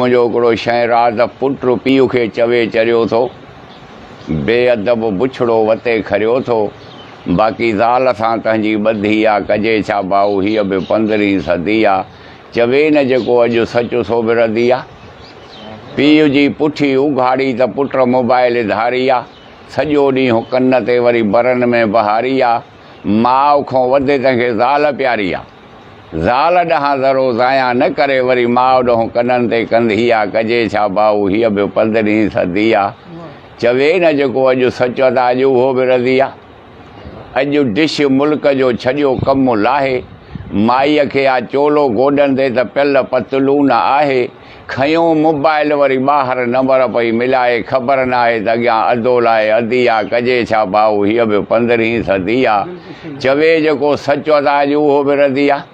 मुझो हिकिड़ो शइ राति पुटु पीउ खे चवे चरियो थो, बेअदब बुछड़ो वते खरियो थो, बाक़ी ज़ाल सां तंहिंजी ॿधी आहे, कजे छा भाऊ हीअ बि 15वीं सदी आहे। चवे न जेको अॼु सचु सोभिरंदी आहे। पीउ जी पुठी उघाड़ी त पुट मोबाइल धारी आहे, सॼो ॾींहुं कन ते वरी बरनि में बहारी आहे। माउ खां वधे तंहिंखे ज़ाल प्यारी आहे, ज़ाल ॾांहुं ज़रो ज़ाया न करे वरी माउ ॾोंहुं कननि ते कंदी आहे, कजे छा भाऊ हीअ बि 15वीं सदी आहे। चवे न जेको अॼु सचु त अॼु उहो बि रज़ी आहे। अॼु डिश मुल्क जो छॾियो कमु लाहे, माईअ खे आहे चोलो गोॾनि ते त पियल पतलून आहे। खयो मोबाइल वरी ॿाहिरि नंबर पई मिलाए, ख़बर न आहे त अॻियां अधो लाइ अधी आहे, कजे छा भाऊ हीअ बि 15वीं सदी आहे। चवे जेको सचु त अॼु उहो बि रज़ी आहे।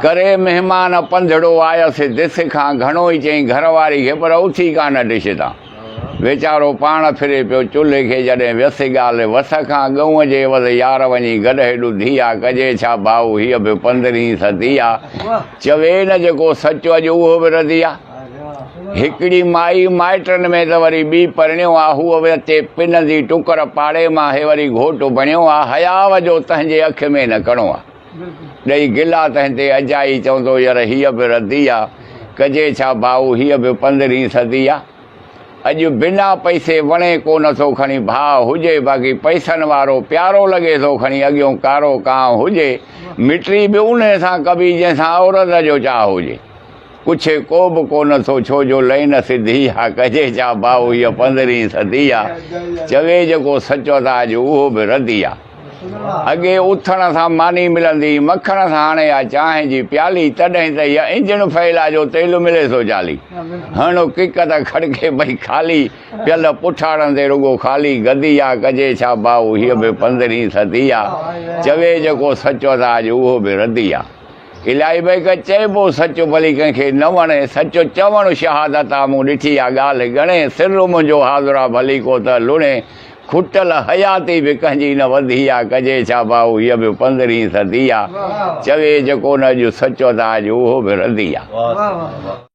करे महिमान पंधड़ो आयसि दिस खां, घणो ई चई घरवारी खे पर उथी कान डिश तां। वीचारो पाण फिरे पियो चुल्हे खे, जॾहिं व्यसि ॻाल्हि वस खां, गऊं जे वध यार वञी गॾु हेॾू धी आहे, कजे छा भाऊ हीअ बि 15वीं सदी आहे। चवे न जेको सचु अॼु उहो बि रज़ी आहे। हिकिड़ी माई माइटनि में त वरी ॿी परिणियो आहे, हूअ बि अचे पिनंदी टुकर पाड़े मां, हे वरी घोटु बणियो आहे। हयाव जो तंहिंजे अखि में न कणो आहे, ॾेई गिला तंहिं ते अजाई चवंदो यार हीअ बि रज़ी आहे, कजे छा भाऊ हीअ बि 15वीं सदी आहे। अॼु बिना पैसे वणे कोन थो खणी भाउ हुजे, बाक़ी पैसनि वारो प्यारो लॻे थो खणी, अॻियों कारो कांव हुजे। मिटी बि उन सां कबी जंहिंसां औरत जो चाह हुजे, कुझु को बि कोन थो, छो जो लाइन सिधी आहे, कजे छा भाऊ हीअ 15वीं सदी आहे। चवे जेको सचो त अॼु उहो बि रज़ी आहे। अॻे उथण सां मानी मिलंदी, मखण सां हाणे आहे चांहि जी प्याली, तॾहिं त इहा इंजण फैला जो तेल मिले थो चाली। हणो किक त खड़के भई खाली, पियल पुठाड़नि ते रुगो ख़ाली गदी आहे, कजे छा भाऊ हीअ बि 15वीं सदी आहे। चवे जेको सचो त अॼु उहो बि रज़ी आहे। इलाही भई चइबो सचु भली कंहिंखे न वणे, सचु चवणु शहादत आहे। मूं ॾिठी आहे ॻाल्हि घणे, सिर मुंहिंजो हाज़ुरा भली को त लुणे, खुटल हयाती बि कंहिंजी न वधी आहे, कजे छा भाऊ हीअ बि 15वीं सदी आहे। चवे जेको न अॼु सचो त अॼु उहो बि रज़ी आहे।